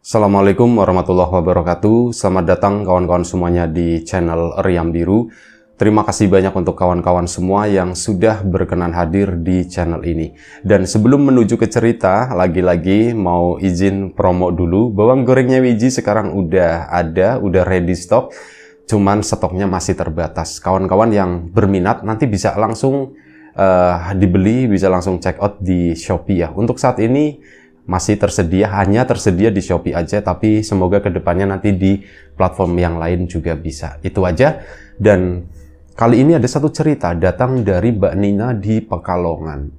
Assalamualaikum warahmatullahi wabarakatuh. Selamat datang kawan-kawan semuanya di channel Riam Biru. Terima kasih banyak untuk kawan-kawan semua yang sudah berkenan hadir di channel ini. Dan sebelum menuju ke cerita, lagi-lagi mau izin promo dulu. Bawang gorengnya Wiji sekarang udah ada, udah ready stock. Cuman stoknya masih terbatas. Kawan-kawan yang berminat nanti bisa langsung dibeli, bisa langsung check out di Shopee ya. Untuk saat ini masih tersedia, hanya tersedia di Shopee aja, tapi semoga kedepannya nanti di platform yang lain juga bisa. Itu aja. Dan kali ini ada satu cerita datang dari Mbak Nina di Pekalongan.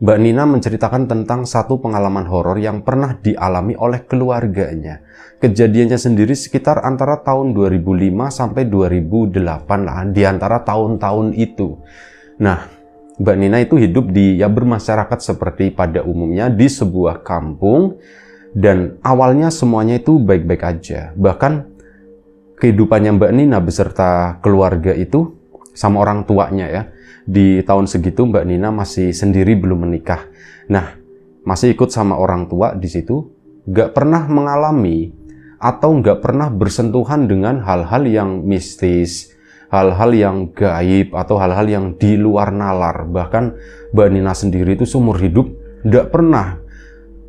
Mbak Nina menceritakan tentang satu pengalaman horor yang pernah dialami oleh keluarganya. Kejadiannya sendiri sekitar antara tahun 2005 sampai 2008 lah, di antara tahun-tahun itu. Nah, Mbak Nina itu hidup bermasyarakat seperti pada umumnya di sebuah kampung, dan awalnya semuanya itu baik-baik aja. Bahkan kehidupannya Mbak Nina beserta keluarga itu sama orang tuanya ya. Di tahun segitu Mbak Nina masih sendiri, belum menikah. Nah, masih ikut sama orang tua di situ, nggak pernah mengalami atau nggak pernah bersentuhan dengan hal-hal yang mistis, hal-hal yang gaib, atau hal-hal yang di luar nalar. Bahkan Mbak Nina sendiri itu seumur hidup tidak pernah,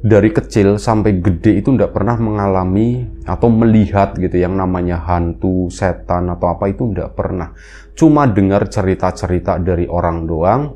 dari kecil sampai gede itu tidak pernah mengalami atau melihat gitu yang namanya hantu, setan atau apa, itu tidak pernah. Cuma dengar cerita-cerita dari orang doang,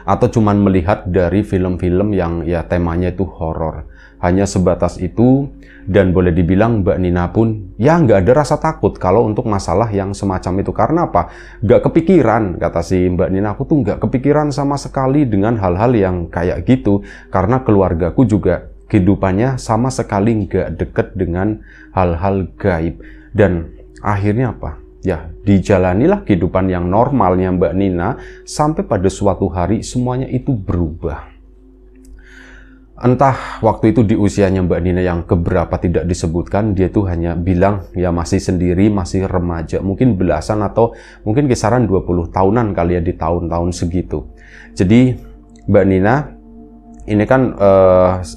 atau cuman melihat dari film-film yang ya temanya itu horor. Hanya sebatas itu. Dan boleh dibilang Mbak Nina pun ya nggak ada rasa takut kalau untuk masalah yang semacam itu. Karena apa? Nggak kepikiran, kata si Mbak Nina, aku tuh nggak kepikiran sama sekali dengan hal-hal yang kayak gitu. Karena keluargaku juga kehidupannya sama sekali nggak deket dengan hal-hal gaib. Dan akhirnya apa? Ya, dijalanilah kehidupan yang normalnya Mbak Nina sampai pada suatu hari semuanya itu berubah. Entah waktu itu di usianya Mbak Nina yang keberapa tidak disebutkan, dia tuh hanya bilang ya masih sendiri, masih remaja, mungkin belasan atau mungkin kisaran 20 tahunan kali ya, di tahun-tahun segitu. Jadi Mbak Nina ini kan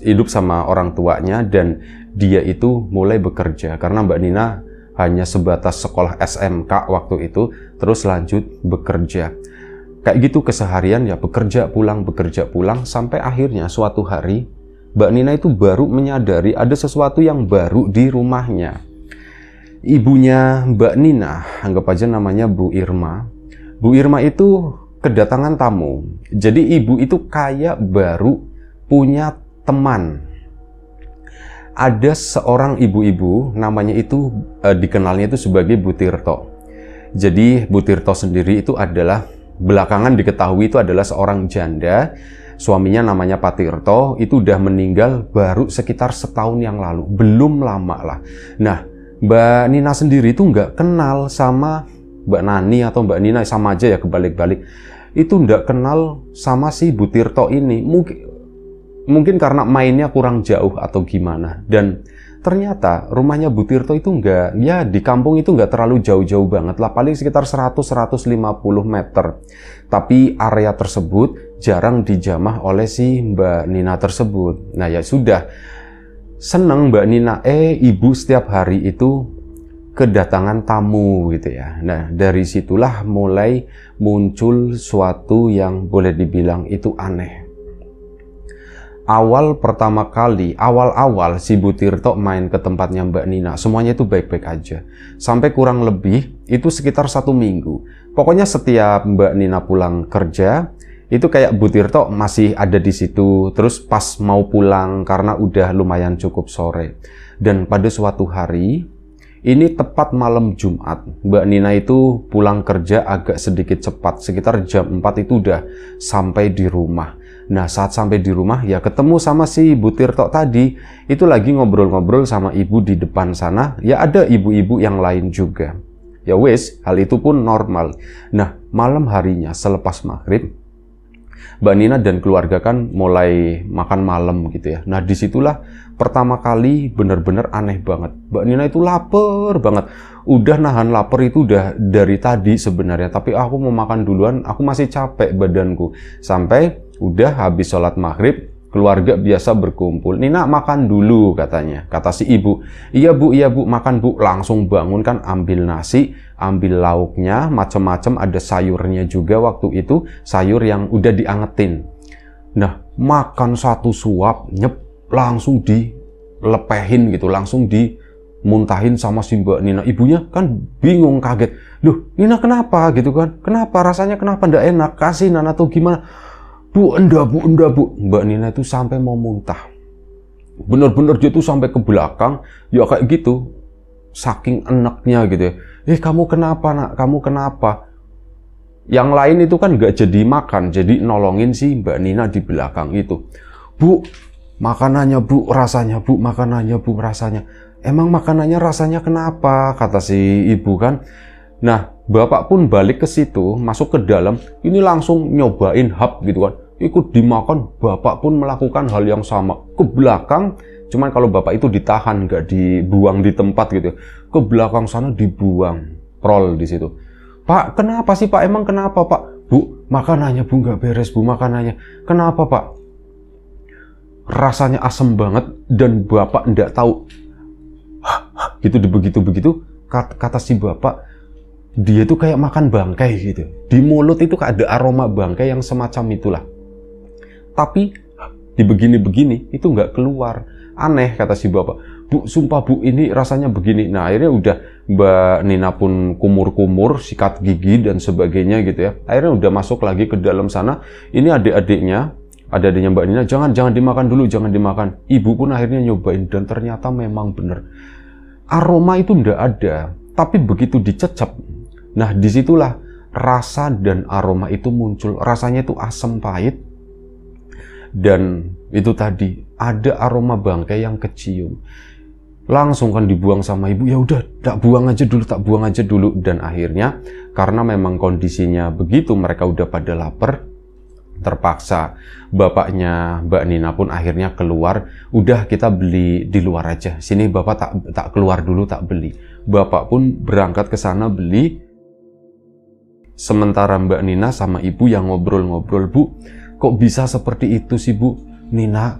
hidup sama orang tuanya, dan dia itu mulai bekerja karena Mbak Nina hanya sebatas sekolah SMK waktu itu, terus lanjut bekerja. Kayak gitu keseharian ya, bekerja pulang, sampai akhirnya suatu hari Mbak Nina itu baru menyadari ada sesuatu yang baru di rumahnya. Ibunya Mbak Nina, anggap aja namanya Bu Irma. Bu Irma itu kedatangan tamu. Jadi ibu itu kayak baru punya teman. Ada seorang ibu-ibu, namanya itu dikenalnya itu sebagai Bu Tirto. Jadi Bu Tirto sendiri itu adalah, belakangan diketahui itu adalah seorang janda. Suaminya namanya Pak Tirto, itu udah meninggal baru sekitar setahun yang lalu, belum lama lah. Nah, Mbak Nina sendiri itu nggak kenal sama Mbak Nani atau Mbak Nina, sama aja ya, kebalik-balik. Itu nggak kenal sama si Bu Tirto ini, mungkin karena mainnya kurang jauh atau gimana. Dan ternyata rumahnya Bu Tirto itu nggak, ya di kampung itu nggak terlalu jauh-jauh banget lah, paling sekitar 100-150 meter. Tapi area tersebut jarang dijamah oleh si Mbak Nina tersebut. Nah ya sudah, seneng Mbak Nina, ibu setiap hari itu kedatangan tamu gitu ya. Nah dari situlah mulai muncul suatu yang boleh dibilang itu aneh. Awal-awal si Bu Tirto main ke tempatnya Mbak Nina, semuanya itu baik-baik aja. Sampai kurang lebih itu sekitar 1 minggu. Pokoknya setiap Mbak Nina pulang kerja, itu kayak Bu Tirto masih ada di situ. Terus pas mau pulang karena udah lumayan cukup sore. Dan pada suatu hari, ini tepat malam Jumat, Mbak Nina itu pulang kerja agak sedikit cepat, sekitar jam 4 itu udah sampai di rumah. Nah saat sampai di rumah ya ketemu sama si Bu Tirto tadi, itu lagi ngobrol-ngobrol sama ibu di depan sana, ya ada ibu-ibu yang lain juga. Ya wes, hal itu pun normal. Nah malam harinya selepas maghrib, Mbak Nina dan keluarga kan mulai makan malam gitu ya. Nah disitulah pertama kali bener-bener aneh banget. Mbak Nina itu lapar banget. Udah nahan lapar itu udah dari tadi sebenarnya. Tapi aku mau makan duluan, aku masih capek badanku. Sampai udah habis sholat maghrib, keluarga biasa berkumpul. Nina makan dulu katanya. Kata si ibu, iya bu, makan bu. Langsung bangun kan, ambil nasi, ambil lauknya, macam-macam, ada sayurnya juga waktu itu, sayur yang udah diangetin. Nah, makan satu suap, langsung dilepehin gitu, langsung dimuntahin sama si Mbak Nina. Ibunya kan bingung, kaget. Loh, Nina kenapa gitu kan? Kenapa? Rasanya kenapa ndak enak? Kasihan atau gimana? Bu, enggak bu. Mbak Nina itu sampai mau muntah. Bener-bener dia tuh sampai ke belakang, ya kayak gitu. Saking enaknya gitu ya. Kamu kenapa nak? Kamu kenapa? Yang lain itu kan nggak jadi makan, jadi nolongin si Mbak Nina di belakang itu. Bu, makanannya bu, rasanya bu, makanannya bu, rasanya. Emang makanannya rasanya kenapa? Kata si ibu kan. Nah, bapak pun balik ke situ, masuk ke dalam, ini langsung nyobain hap gitu kan. Ikut dimakan, bapak pun melakukan hal yang sama. Ke belakang, cuman kalau bapak itu ditahan, nggak dibuang di tempat gitu. Ke belakang sana dibuang, prol di situ. Pak, kenapa sih Pak? Emang kenapa Pak? Bu, makanannya Bu nggak beres Bu, makanannya. Kenapa Pak? Rasanya asem banget dan bapak nggak tahu. Gitu begitu kata si bapak, dia tuh kayak makan bangkai gitu. Di mulut itu ada aroma bangkai yang semacam itulah. Tapi di begini-begini itu nggak keluar. Aneh kata si bapak. Bu, sumpah Bu, ini rasanya begini. Nah, akhirnya udah Mbak Nina pun kumur-kumur, sikat gigi dan sebagainya gitu ya. Akhirnya udah masuk lagi ke dalam sana. Ini adik-adiknya Mbak Nina, jangan dimakan dulu, jangan dimakan. Ibu pun akhirnya nyobain dan ternyata memang bener. Aroma itu ndak ada, tapi begitu dicecep, nah disitulah rasa dan aroma itu muncul. Rasanya itu asam pahit, dan itu tadi ada aroma bangkai yang kecium. Langsung kan dibuang sama ibu. Ya udah, tak buang aja dulu. Dan akhirnya karena memang kondisinya begitu, mereka udah pada lapar, terpaksa bapaknya Mbak Nina pun akhirnya keluar. Udah, kita beli di luar aja. Sini bapak tak keluar dulu, tak beli. Bapak pun berangkat ke sana beli. Sementara Mbak Nina sama ibu yang ngobrol-ngobrol, Bu, kok bisa seperti itu sih Bu? Nina,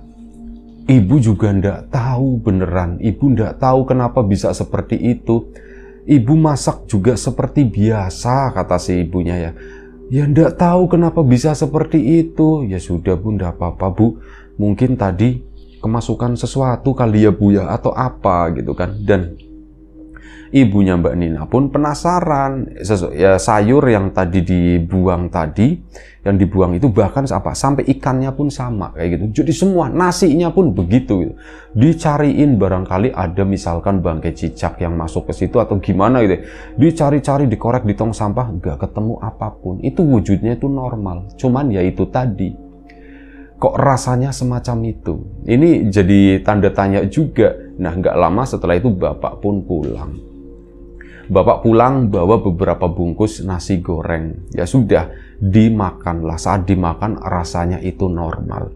ibu juga ndak tahu beneran. Ibu ndak tahu kenapa bisa seperti itu. Ibu masak juga seperti biasa, kata si ibunya ya. Ya ndak tahu kenapa bisa seperti itu. Ya sudah Bu, ndak apa-apa Bu. Mungkin tadi kemasukan sesuatu kali ya Bu ya, atau apa gitu kan. Dan ibunya Mbak Nina pun penasaran. Ya, sayur yang tadi dibuang yang dibuang itu bahkan sampai ikannya pun sama kayak gitu. Jadi semua, nasinya pun begitu gitu. Dicariin barangkali ada misalkan bangkai cicak yang masuk ke situ atau gimana gitu. Dicari-cari, dikorek di tong sampah, nggak ketemu apapun. Itu wujudnya itu normal. Cuman ya itu tadi, kok rasanya semacam itu. Ini jadi tanda tanya juga. Nah, nggak lama setelah itu bapak pun pulang. Bapak pulang bawa beberapa bungkus nasi goreng. Ya sudah, dimakanlah. Saat dimakan rasanya itu normal.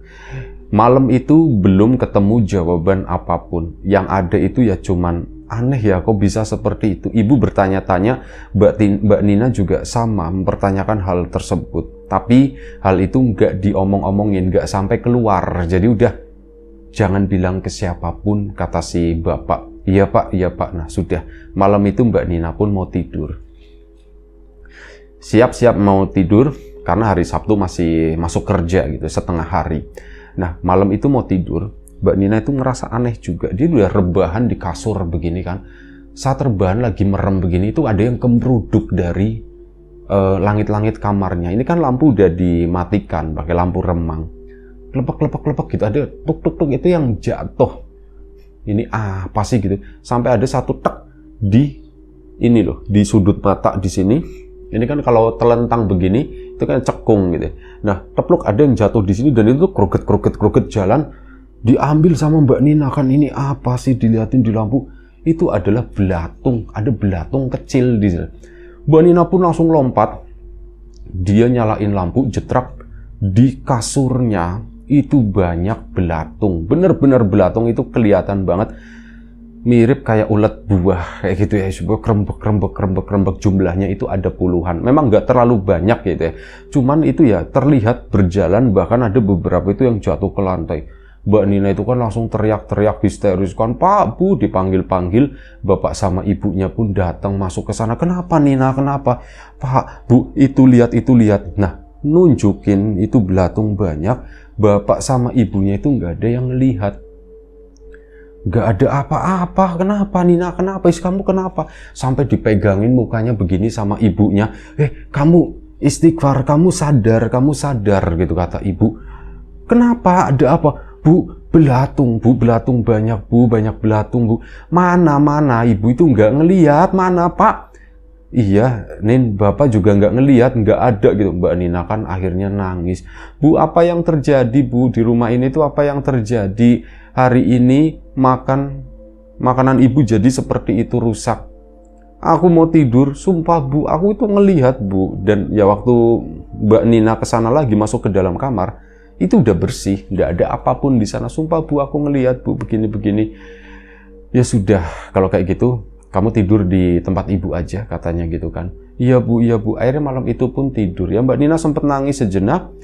Malam itu belum ketemu jawaban apapun. Yang ada itu ya cuman aneh ya, kok bisa seperti itu. Ibu bertanya-tanya, Mbak Nina juga sama mempertanyakan hal tersebut. Tapi hal itu nggak diomong-omongin, nggak sampai keluar. Jadi udah, jangan bilang ke siapapun, kata si bapak. Iya pak. Nah sudah, malam itu Mbak Nina pun mau tidur. Siap-siap mau tidur, karena hari Sabtu masih masuk kerja gitu, setengah hari. Nah malam itu mau tidur, Mbak Nina itu ngerasa aneh juga. Dia udah rebahan di kasur begini kan. Saat rebahan lagi merem begini, itu ada yang kemeruduk dari langit-langit kamarnya. Ini kan lampu udah dimatikan pakai lampu remang. Klepek gitu, ada tuk itu yang jatuh. Ini apa sih gitu? Sampai ada satu tek di ini loh, di sudut mata di sini. Ini kan kalau telentang begini itu kan cekung gitu. Nah, tepluk ada yang jatuh di sini dan itu kroget jalan, diambil sama Mbak Nina. Kan ini apa sih, dilihatin di lampu. Itu adalah belatung, ada belatung kecil di sini. Mbak Nina pun langsung lompat. Dia nyalain lampu, jetrak, di kasurnya itu banyak belatung, bener-bener belatung, itu kelihatan banget. mirip kayak ulet buah kayak gitu ya, kerembek jumlahnya itu ada puluhan. Memang nggak terlalu banyak gitu ya, cuman itu ya terlihat berjalan, bahkan ada beberapa itu yang jatuh ke lantai. Mbak Nina itu kan langsung teriak-teriak histeris kan, Pak, Bu, dipanggil-panggil. Bapak sama ibunya pun datang masuk ke sana. Kenapa Nina, kenapa? Pak, Bu, itu lihat. Nah, nunjukin itu belatung banyak. Bapak sama ibunya itu nggak ada yang lihat. Nggak ada apa-apa. Kenapa Nina, kenapa? Kamu kenapa? Sampai dipegangin mukanya begini sama ibunya. Kamu istighfar, kamu sadar gitu kata ibu. Kenapa? Ada apa? Bu, belatung banyak, Bu, banyak belatung, Bu. Mana? Ibu itu nggak ngelihat, mana, Pak? Iya, Nin, Bapak juga nggak ngelihat, nggak ada gitu. Mbak Nina kan akhirnya nangis. Bu, apa yang terjadi, Bu? Di rumah ini tuh apa yang terjadi? Hari ini makanan Ibu jadi seperti itu, rusak. Aku mau tidur, sumpah Bu, aku itu ngelihat, Bu. Dan ya waktu Mbak Nina kesana lagi masuk ke dalam kamar, itu udah bersih, nggak ada apapun di sana. Sumpah Bu, aku ngelihat, Bu, begini. Ya sudah, kalau kayak gitu, kamu tidur di tempat Ibu aja, katanya gitu kan. Iya Bu. Akhirnya malam itu pun tidur. Ya Mbak Nina sempat nangis sejenak,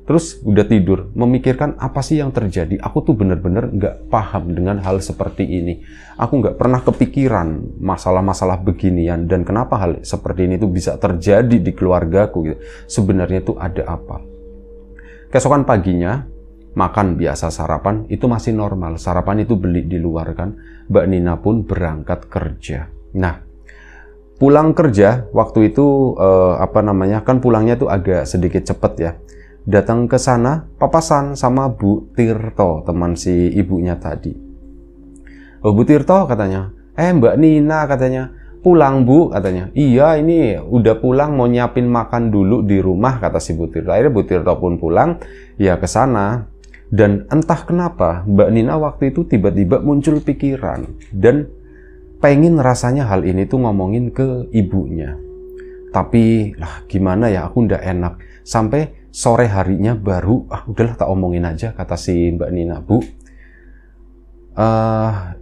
terus udah tidur, memikirkan apa sih yang terjadi. Aku tuh bener-bener nggak paham dengan hal seperti ini. Aku nggak pernah kepikiran masalah-masalah beginian, dan kenapa hal seperti ini tuh bisa terjadi di keluargaku gitu. Sebenarnya tuh ada apa? Keesokan paginya, makan biasa, sarapan itu masih normal. Sarapan itu beli di luar kan. Mbak Nina pun berangkat kerja. Nah, pulang kerja waktu itu kan pulangnya tuh agak sedikit cepet ya. Datang ke sana, papasan sama Bu Tirto, teman si ibunya tadi. Oh, Bu Tirto katanya, Mbak Nina katanya, pulang Bu katanya. Iya, ini udah pulang, mau nyiapin makan dulu di rumah, kata si Bu Tirto. Akhirnya Bu Tirto pun pulang ya ke sana. Dan entah kenapa Mbak Nina waktu itu tiba-tiba muncul pikiran dan pengen rasanya hal ini tuh ngomongin ke ibunya. Tapi gimana ya, aku ndak enak. Sampai sore harinya baru udahlah tak omongin aja, kata si Mbak Nina. Bu,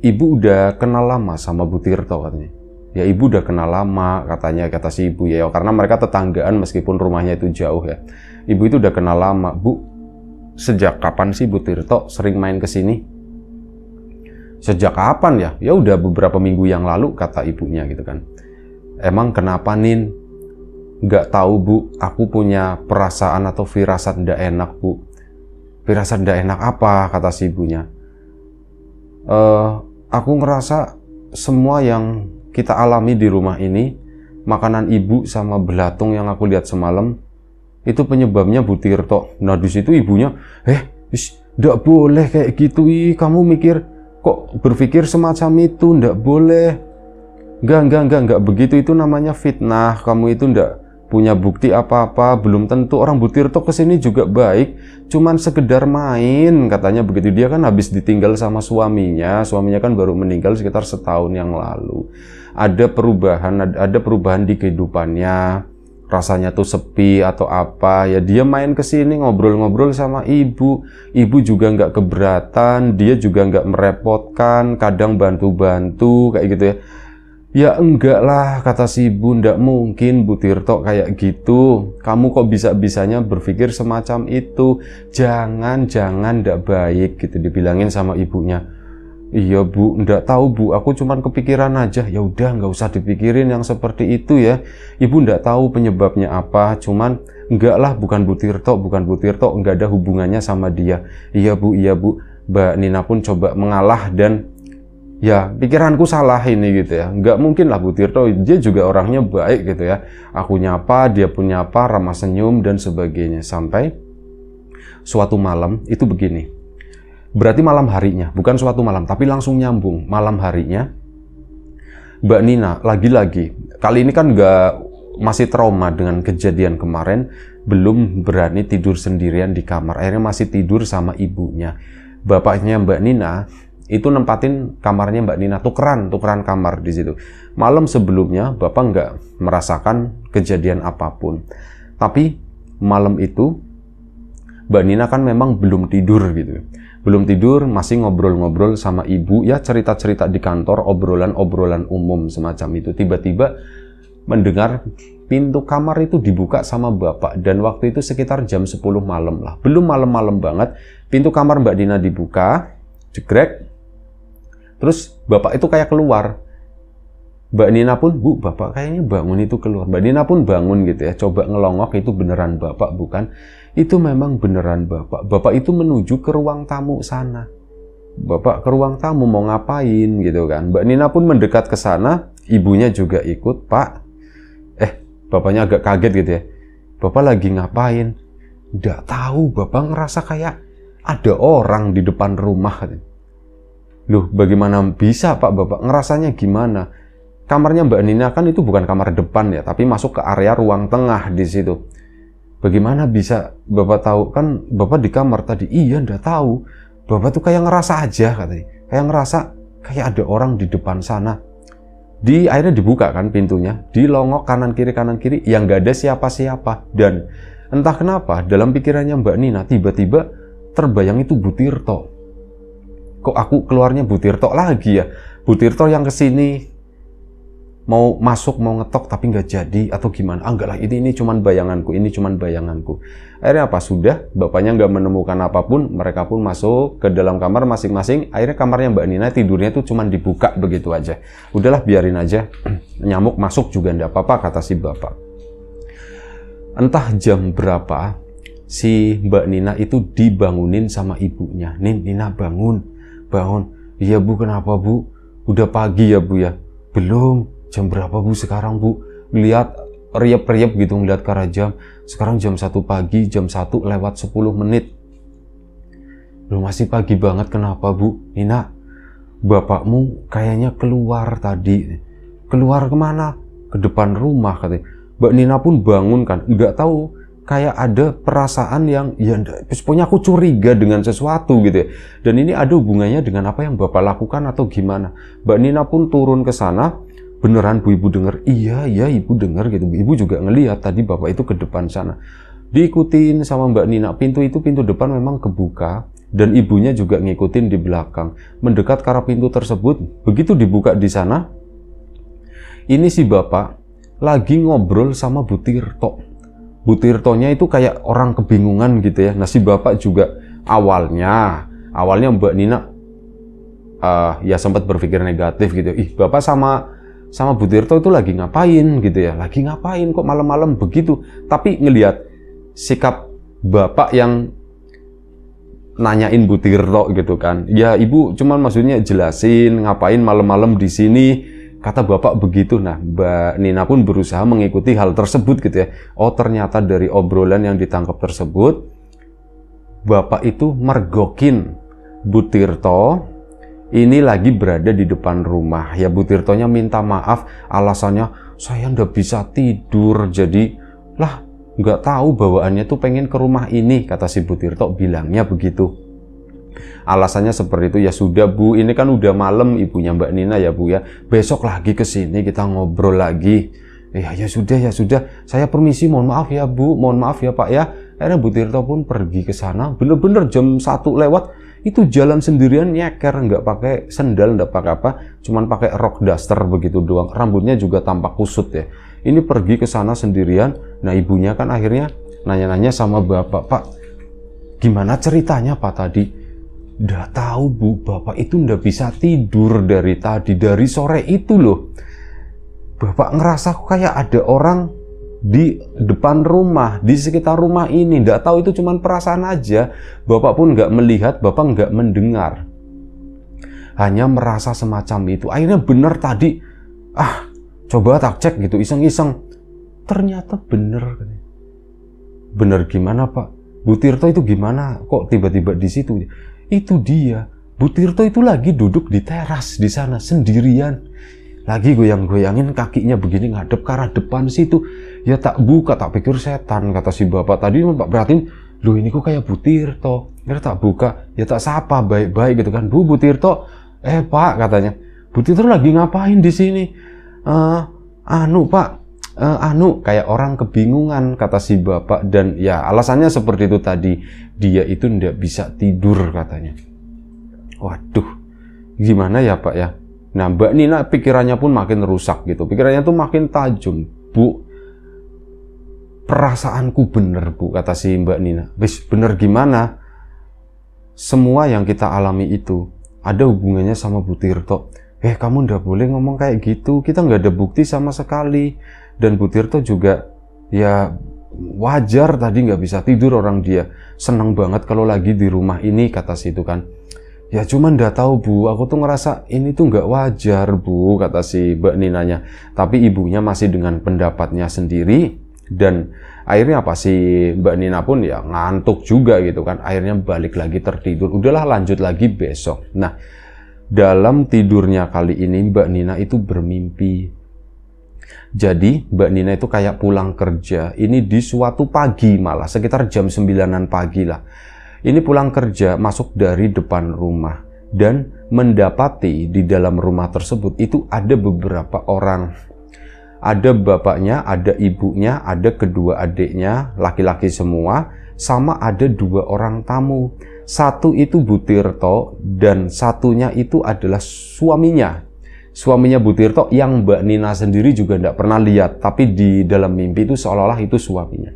Ibu udah kenal lama sama Bu Tirto katanya. Ya Ibu udah kenal lama katanya, kata si ibu ya, karena mereka tetanggaan meskipun rumahnya itu jauh ya. Ibu itu udah kenal lama. Bu, sejak kapan sih Bu Tirto sering main ke sini? Sejak kapan ya? Ya udah beberapa minggu yang lalu, kata ibunya gitu kan. Emang kenapa Nin? Nggak tahu Bu, aku punya perasaan atau firasat ndak enak Bu. Firasat ndak enak apa? Kata si ibunya. Aku ngerasa semua yang kita alami di rumah ini, makanan Ibu sama belatung yang aku lihat semalam, itu penyebabnya Bu Tirto. Nah di situ ibunya, ndak boleh kayak gitu. Kamu berpikir semacam itu, ndak boleh. Enggak begitu, itu namanya fitnah. Kamu itu ndak punya bukti apa-apa, belum tentu. Orang Bu Tirto kesini juga baik, cuman sekedar main, katanya begitu. Dia kan habis ditinggal sama suaminya kan baru meninggal sekitar setahun yang lalu. Ada perubahan di kehidupannya, rasanya tuh sepi atau apa ya, dia main kesini ngobrol-ngobrol sama ibu juga nggak keberatan, dia juga nggak merepotkan, kadang bantu-bantu kayak gitu ya. Ya enggak lah, kata si ibu, ndak mungkin Bu Tirto kayak gitu. Kamu kok bisa-bisanya berpikir semacam itu? Jangan, ndak baik gitu, dibilangin sama ibunya. Iya Bu, ndak tahu Bu, aku cuman kepikiran aja. Ya udah, nggak usah dipikirin yang seperti itu ya. Ibu ndak tahu penyebabnya apa, cuman enggak lah, bukan Bu Tirto, nggak ada hubungannya sama dia. Iya Bu. Mbak Nina pun coba mengalah dan ya pikiranku salah ini gitu ya. Nggak mungkin lah Bu Tirto, dia juga orangnya baik gitu ya. Aku nyapa, dia pun nyapa, ramah senyum dan sebagainya. Sampai suatu malam itu begini. Berarti malam harinya, bukan suatu malam, tapi langsung nyambung. Malam harinya Mbak Nina lagi-lagi, kali ini kan masih trauma dengan kejadian kemarin, belum berani tidur sendirian di kamar. Akhirnya masih tidur sama ibunya. Bapaknya Mbak Nina itu nempatin kamarnya Mbak Nina, tukeran kamar di situ. Malam sebelumnya Bapak nggak merasakan kejadian apapun, tapi malam itu Mbak Nina kan memang belum tidur gitu. Belum tidur, masih ngobrol-ngobrol sama ibu, ya cerita-cerita di kantor, obrolan-obrolan umum semacam itu. Tiba-tiba mendengar pintu kamar itu dibuka sama bapak, dan waktu itu sekitar jam 10 malam lah. Belum malam-malam banget, pintu kamar Mbak Nina dibuka, jegrek, terus bapak itu kayak keluar. Mbak Nina pun, Bu, bapak kayaknya bangun itu keluar. Mbak Nina pun bangun gitu ya, coba ngelongok, itu beneran bapak bukan? Itu memang beneran bapak. Bapak itu menuju ke ruang tamu sana. Bapak ke ruang tamu mau ngapain gitu kan. Mbak Nina pun mendekat ke sana, ibunya juga ikut. Pak, bapaknya agak kaget gitu ya. Bapak lagi ngapain? Nggak tahu, bapak ngerasa kayak ada orang di depan rumah. Loh, bagaimana bisa Pak, bapak ngerasanya gimana? Kamarnya Mbak Nina kan itu bukan kamar depan ya, tapi masuk ke area ruang tengah di situ. Bagaimana bisa bapak tahu? Kan bapak di kamar tadi. Iya, nggak tahu. Bapak tuh kayak ngerasa aja katanya. Kayak ngerasa kayak ada orang di depan sana. Akhirnya dibuka kan pintunya. Dilongok kanan kiri yang nggak ada siapa-siapa. Dan entah kenapa dalam pikirannya Mbak Nina tiba-tiba terbayang itu Bu Tirto. Kok aku keluarnya Bu Tirto lagi ya? Bu Tirto yang kesini mau masuk, mau ngetok tapi nggak jadi atau gimana? Enggak lah, ini cuman bayanganku. Akhirnya apa? Sudah, bapaknya nggak menemukan apapun, mereka pun masuk ke dalam kamar masing-masing. Akhirnya kamarnya Mbak Nina tidurnya itu cuman dibuka begitu aja. Udahlah, biarin aja, nyamuk masuk juga nggak apa-apa, kata si bapak. Entah jam berapa si Mbak Nina itu dibangunin sama ibunya. Nina bangun. Iya Bu, kenapa Bu? Udah pagi ya Bu ya? Belum. Jam berapa Bu sekarang Bu? Lihat riap-riap gitu ngeliat ke arah jam. Sekarang jam 1 pagi, jam 1 lewat 10 menit. Loh, masih pagi banget, kenapa Bu? Nina, bapakmu kayaknya keluar tadi. Keluar kemana? Ke depan rumah katanya. Mbak Nina pun bangun kan, nggak tahu, kayak ada perasaan yang, ya pokoknya aku curiga dengan sesuatu gitu ya. Dan ini ada hubungannya dengan apa yang bapak lakukan atau gimana. Mbak Nina pun turun ke sana. Beneran Bu, ibu dengar? Iya ibu dengar gitu. Ibu juga ngelihat tadi bapak itu ke depan sana. Diikutin sama Mbak Nina, pintu depan memang kebuka dan ibunya juga ngikutin di belakang. Mendekat ke arah pintu tersebut, begitu dibuka di sana, ini si bapak lagi ngobrol sama Bu Tirto. Bu Tirtonya itu kayak orang kebingungan gitu ya. Nah, si bapak juga awalnya Mbak Nina ya sempat berpikir negatif gitu. Bapak sama Bu Tirto itu lagi ngapain gitu ya, lagi ngapain kok malam-malam begitu. Tapi ngelihat sikap bapak yang nanyain Bu Tirto gitu kan, ya ibu cuman maksudnya jelasin ngapain malam-malam di sini, kata bapak begitu. Nah, Mbak Nina pun berusaha mengikuti hal tersebut gitu ya. Oh, ternyata dari obrolan yang ditangkap tersebut, bapak itu mergokin Bu Tirto ini lagi berada di depan rumah. Ya, Bu Tirtonya minta maaf, alasannya saya nggak bisa tidur, jadi lah nggak tahu bawaannya tuh pengen ke rumah ini, kata si Bu Tirto bilangnya begitu. Alasannya seperti itu. Ya sudah Bu, ini kan udah malam, ibunya Mbak Nina ya Bu ya, besok lagi ke sini kita ngobrol lagi. Ya sudah, saya permisi, mohon maaf ya Bu, mohon maaf ya Pak ya. Akhirnya Bu Tirto pun pergi ke sana, bener-bener jam 1 lewat. Itu jalan sendirian nyeker, nggak pakai sendal, nggak pakai apa, cuman pakai rok daster begitu doang. Rambutnya juga tampak kusut ya. Ini pergi ke sana sendirian. Nah, ibunya kan akhirnya nanya-nanya sama bapak, Pak, gimana ceritanya Pak tadi? Nggak tahu Bu, bapak itu nggak bisa tidur dari tadi, dari sore itu loh. Bapak ngerasa kayak ada orang di depan rumah, di sekitar rumah ini. Nggak tahu, itu cuma perasaan aja. Bapak pun nggak melihat, bapak nggak mendengar, hanya merasa semacam itu. Akhirnya bener tadi, coba tak cek gitu, iseng-iseng. Ternyata bener. Bener gimana Pak? Bu Tirto itu gimana? Kok tiba-tiba di situ? Itu dia, Bu Tirto itu lagi duduk di teras di sana sendirian. Lagi goyang-goyangin kakinya begini ngadep ke arah depan situ. Ya tak buka, tak pikir setan, kata si bapak tadi. Pak perhatiin, loh ini kok kayak Bu Tirto. Ya tak buka, ya tak sapa baik-baik gitu kan. Bu Tirto, Pak katanya, Bu Tirto lagi ngapain di sini? Pak, kayak orang kebingungan, kata si bapak. Dan ya alasannya seperti itu tadi, dia itu ndak bisa tidur katanya. Waduh, gimana ya Pak ya? Nah, Mbak Nina pikirannya pun makin rusak gitu. Pikirannya tuh makin tajam. Bu, perasaanku bener Bu, kata si Mbak Nina. Wis bener gimana? Semua yang kita alami itu ada hubungannya sama Bu Tirto. Kamu ndak boleh ngomong kayak gitu. Kita nggak ada bukti sama sekali. Dan Bu Tirto juga ya wajar tadi nggak bisa tidur orang dia. Seneng banget kalau lagi di rumah ini, kata si itu kan. Ya cuman nggak tahu Bu, aku tuh ngerasa ini tuh nggak wajar Bu, kata si Mbak Ninanya. Tapi ibunya masih dengan pendapatnya sendiri, dan akhirnya apa, si Mbak Nina pun ya ngantuk juga gitu kan. Akhirnya balik lagi tertidur, udahlah lanjut lagi besok. Nah, dalam tidurnya kali ini Mbak Nina itu bermimpi. Jadi Mbak Nina itu kayak pulang kerja, ini di suatu pagi malah, sekitar jam 9-an pagi lah. Ini pulang kerja, masuk dari depan rumah, dan mendapati di dalam rumah tersebut itu ada beberapa orang. Ada bapaknya, ada ibunya, ada kedua adiknya, laki-laki semua, sama ada 2 orang tamu. Satu itu Bu Tirto, dan satunya itu adalah suaminya. Suaminya Bu Tirto yang Mbak Nina sendiri juga tidak pernah lihat, tapi di dalam mimpi itu seolah-olah itu suaminya.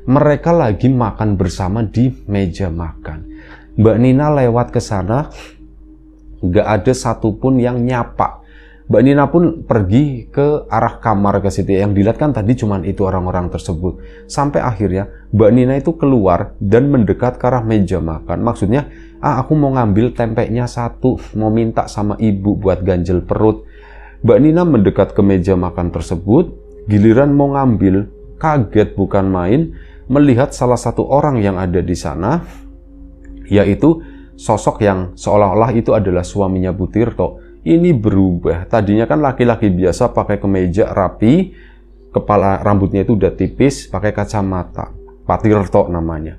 Mereka lagi makan bersama di meja makan. Mbak Nina lewat ke sana, nggak ada satupun yang nyapa. Mbak Nina pun pergi ke arah kamar ke situ. Yang dilihat kan tadi cuman itu orang-orang tersebut. Sampai akhirnya Mbak Nina itu keluar dan mendekat ke arah meja makan. Maksudnya, aku mau ngambil tempenya 1, mau minta sama ibu buat ganjel perut. Mbak Nina mendekat ke meja makan tersebut, giliran mau ngambil, kaget bukan main, melihat salah satu orang yang ada di sana, yaitu sosok yang seolah-olah itu adalah suaminya Bu Tirto. Ini berubah. Tadinya kan laki-laki biasa pakai kemeja rapi, kepala rambutnya itu udah tipis, pakai kacamata. Pak Tirto namanya.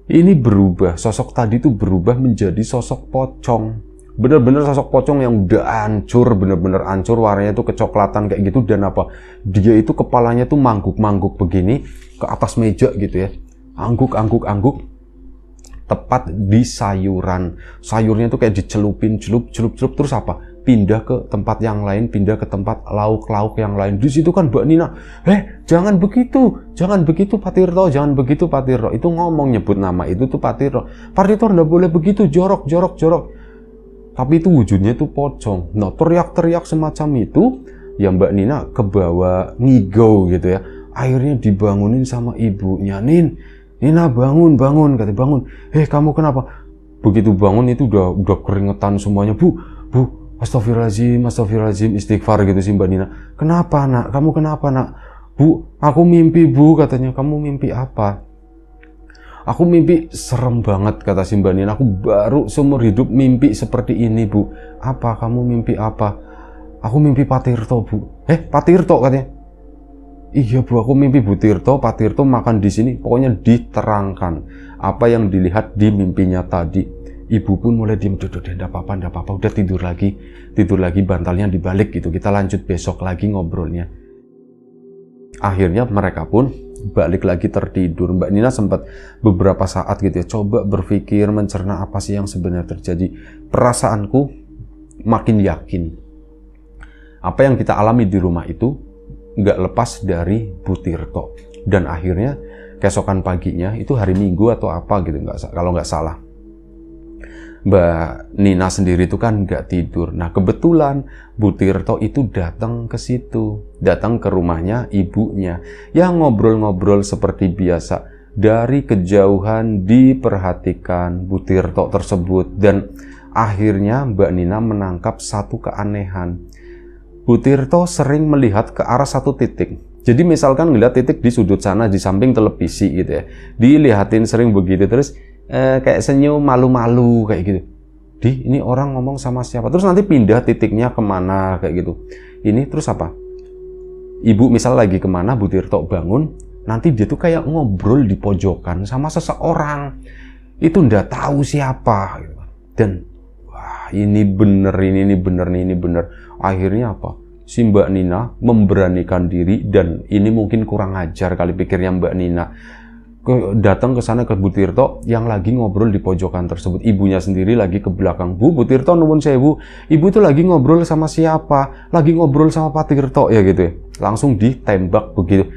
Ini berubah. Sosok tadi itu berubah menjadi sosok pocong. Bener-bener sosok pocong yang udah hancur, bener-bener hancur, warnanya itu kecoklatan kayak gitu. Dan apa? Dia itu kepalanya tuh mangguk-mangguk begini ke atas meja gitu ya. Angguk-angguk-angguk. Tepat di sayuran. Sayurnya tuh kayak dicelupin, celup, terus apa? Pindah ke tempat yang lain, pindah ke tempat lauk-lauk yang lain. Di situ kan Mbak Nina, jangan begitu Pak Tirto, jangan begitu Pak Tirto. Itu ngomong nyebut nama itu tuh Pak Tirto. Pak Tirto nggak boleh begitu, jorok. Tapi itu wujudnya tuh pocong. Nah, teriak-teriak semacam itu, ya Mbak Nina kebawa ngigau gitu ya. Akhirnya dibangunin sama ibunya. Nina bangun, katanya bangun. Kamu kenapa? Begitu bangun itu udah keringetan semuanya. Bu, astagfirullahaladzim, istighfar gitu sih Mbak Nina. Kenapa nak? Kamu kenapa nak? Bu, aku mimpi Bu, katanya. Kamu mimpi apa? Aku mimpi serem banget, kata si Mbak Nina. Aku baru seumur hidup mimpi seperti ini Bu. Apa? Kamu mimpi apa? Aku mimpi Pak Tirto Bu. Pak Tirto katanya. Iya Bu, aku mimpi Bu Tirto, Pak Tirto makan di sini. Pokoknya diterangkan apa yang dilihat di mimpinya tadi. Ibu pun mulai diem, enggak apa-apa, udah tidur lagi, bantalnya dibalik gitu. Kita lanjut besok lagi ngobrolnya. Akhirnya mereka pun balik lagi tertidur. Mbak Nina sempat beberapa saat gitu ya, coba berpikir, mencerna apa sih yang sebenarnya terjadi. Perasaanku makin yakin apa yang kita alami di rumah itu nggak lepas dari Bu Tirto. Dan akhirnya keesokan paginya, itu hari Minggu atau apa gitu, kalau nggak salah, Mbak Nina sendiri itu kan nggak tidur. Nah kebetulan Bu Tirto itu datang ke situ, datang ke rumahnya ibunya, yang ngobrol-ngobrol seperti biasa. Dari kejauhan diperhatikan Bu Tirto tersebut, dan akhirnya Mbak Nina menangkap satu keanehan. Bu Tirto sering melihat ke arah satu titik. Jadi misalkan ngeliat titik di sudut sana, di samping televisi gitu ya, dilihatin sering begitu, terus kayak senyum malu-malu kayak gitu. Ini orang ngomong sama siapa? Terus nanti pindah titiknya kemana kayak gitu. Ini terus apa? Ibu misal lagi kemana, Bu Tirto bangun, nanti dia tuh kayak ngobrol di pojokan sama seseorang. Itu ndak tahu siapa. Dan ini bener. Akhirnya apa? Si Mbak Nina memberanikan diri, dan ini mungkin kurang ajar kali pikirnya Mbak Nina. datang ke sana ke Bu Tirto yang lagi ngobrol di pojokan tersebut. Ibunya sendiri lagi ke belakang. Bu Tirto nuwun sewu. Ibu itu lagi ngobrol sama siapa? Lagi ngobrol sama Pak Tirto ya gitu ya. Langsung ditembak begitu.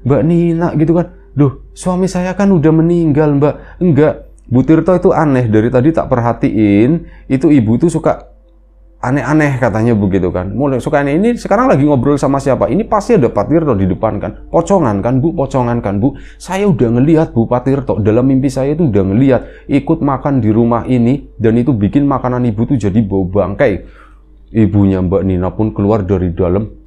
Mbak Nina gitu kan. Duh, suami saya kan udah meninggal, Mbak. Enggak. Bu Tirto itu aneh. Dari tadi tak perhatiin, itu ibu tuh suka aneh-aneh katanya begitu kan. Mulai suka aneh, ini sekarang lagi ngobrol sama siapa? Ini pasti ada Pak Tirto di depan kan. Pocongan kan Bu, pocongan kan Bu. Saya udah ngelihat Bu Pak Tirto. Dalam mimpi saya itu udah ngelihat ikut makan di rumah ini. Dan itu bikin makanan ibu tuh jadi bau bangkai. Ibunya Mbak Nina pun keluar dari dalam.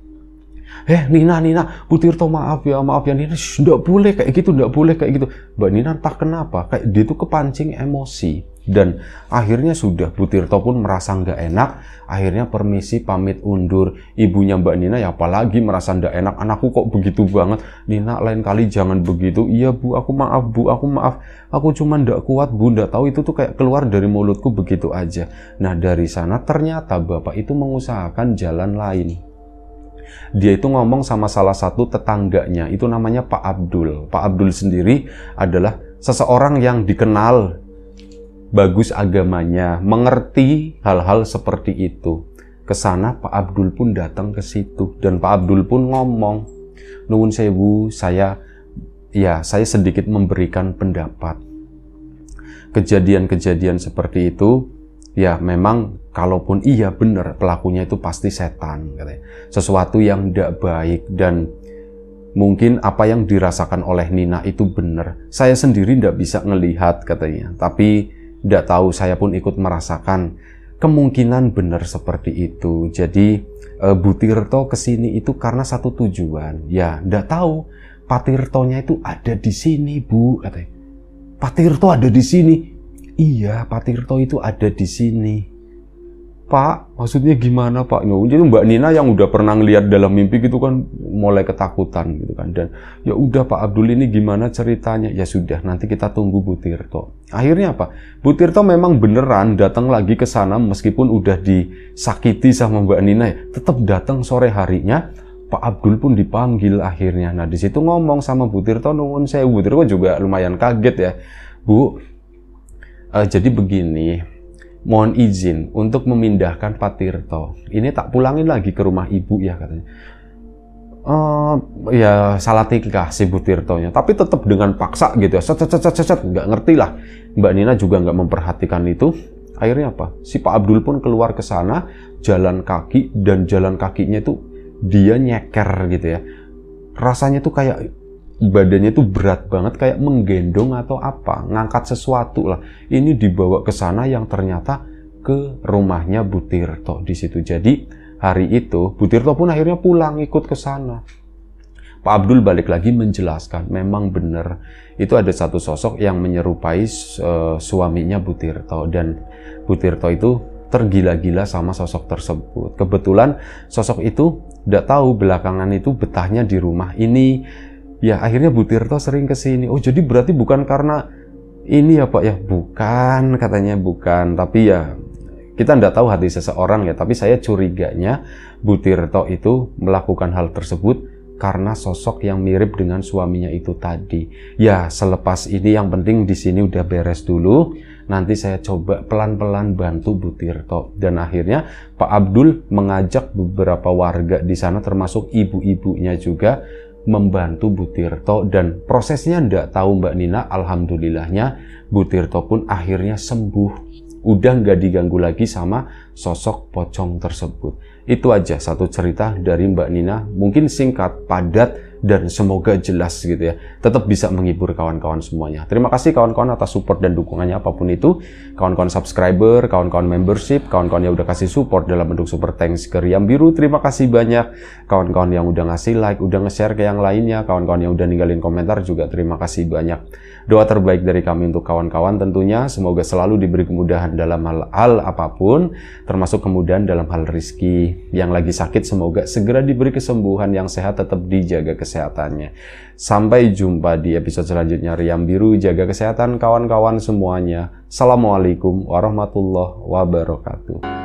Nina, Bu Tirto maaf ya Nina. Nggak boleh kayak gitu, nggak boleh kayak gitu. Mbak Nina entah kenapa, kayak dia tuh kepancing emosi. Dan akhirnya sudah Bu Tirto pun merasa nggak enak. Akhirnya permisi pamit undur. Ibunya Mbak Nina ya apalagi merasa nggak enak. Anakku kok begitu banget. Nina lain kali jangan begitu. Iya Bu, aku maaf Bu, aku maaf. Aku cuma nggak kuat Bu, nggak tahu itu tuh kayak keluar dari mulutku begitu aja. Nah dari sana ternyata bapak itu mengusahakan jalan lain. Dia itu ngomong sama salah satu tetangganya, itu namanya Pak Abdul. Pak Abdul sendiri adalah seseorang yang dikenal bagus agamanya, mengerti hal-hal seperti itu. Kesana Pak Abdul pun datang ke situ dan Pak Abdul pun ngomong, nuwun sewu, saya sedikit memberikan pendapat. Kejadian-kejadian seperti itu, ya memang kalaupun iya benar pelakunya itu pasti setan, katanya. Sesuatu yang tidak baik dan mungkin apa yang dirasakan oleh Nina itu benar. Saya sendiri tidak bisa ngelihat katanya, tapi tidak tahu, saya pun ikut merasakan kemungkinan benar seperti itu. Jadi Bu Tirto kesini itu karena satu tujuan. Ya, tidak tahu Pak Tirtonya itu ada di sini, Bu, katanya. Pak Tirto ada di sini. Iya, Pak Tirto itu ada di sini. Pak, maksudnya gimana Pak? Jadi Mbak Nina yang udah pernah ngelihat dalam mimpi gitu kan mulai ketakutan gitu kan. Dan ya udah Pak Abdul ini gimana ceritanya? Ya sudah, nanti kita tunggu Bu Tirto. Akhirnya apa? Bu Tirto memang beneran datang lagi ke sana meskipun udah disakiti sama Mbak Nina ya. Tetap datang sore harinya. Pak Abdul pun dipanggil akhirnya. Nah di situ ngomong sama Bu Tirto, nuwun sewu. Bu Tirto juga lumayan kaget ya. Bu, jadi begini. Mohon izin untuk memindahkan Pak Tirto. Ini tak pulangin lagi ke rumah ibu ya katanya. Ya salah tingkah si Bu Tirtonya. Tapi tetap dengan paksa gitu ya. Nggak ngerti lah. Mbak Nina juga nggak memperhatikan itu. Akhirnya apa? Si Pak Abdul pun keluar ke sana, jalan kaki, dan jalan kakinya itu dia nyeker gitu ya. Rasanya tuh kayak badannya tuh berat banget, kayak menggendong atau apa, ngangkat sesuatu lah. Ini dibawa ke sana yang ternyata ke rumahnya Bu Tirto di situ. Jadi hari itu Bu Tirto pun akhirnya pulang ikut ke sana. Pak Abdul balik lagi menjelaskan, memang benar itu ada satu sosok yang menyerupai suaminya Bu Tirto, dan Bu Tirto itu tergila-gila sama sosok tersebut. Kebetulan sosok itu tidak tahu belakangan itu betahnya di rumah ini. Ya akhirnya Bu Tirto sering ke sini. Oh jadi berarti bukan karena ini ya Pak ya? Bukan, katanya bukan. Tapi ya kita tidak tahu hati seseorang ya. Tapi saya curiganya Bu Tirto itu melakukan hal tersebut karena sosok yang mirip dengan suaminya itu tadi. Ya selepas ini yang penting di sini udah beres dulu. Nanti saya coba pelan-pelan bantu Bu Tirto. Dan akhirnya Pak Abdul mengajak beberapa warga di sana termasuk ibu-ibunya juga membantu Bu Tirto, dan prosesnya ndak tahu Mbak Nina, alhamdulillahnya Bu Tirto pun akhirnya sembuh, udah nggak diganggu lagi sama sosok pocong tersebut. Itu aja satu cerita dari Mbak Nina, mungkin singkat, padat, dan semoga jelas gitu ya, tetap bisa menghibur kawan-kawan semuanya. Terima kasih kawan-kawan atas support dan dukungannya apapun itu, kawan-kawan subscriber, kawan-kawan membership, kawan-kawan yang udah kasih support dalam bentuk super thanks ke Riam Biru, terima kasih banyak. Kawan-kawan yang udah ngasih like, udah nge-share ke yang lainnya, kawan-kawan yang udah ninggalin komentar juga terima kasih banyak. Doa terbaik dari kami untuk kawan-kawan tentunya semoga selalu diberi kemudahan dalam hal apapun, termasuk kemudahan dalam hal rizki. Yang lagi sakit semoga segera diberi kesembuhan, yang sehat tetap dijaga kesehatannya. Sampai jumpa di episode selanjutnya Riam Biru, jaga kesehatan kawan-kawan semuanya. Assalamualaikum warahmatullahi wabarakatuh.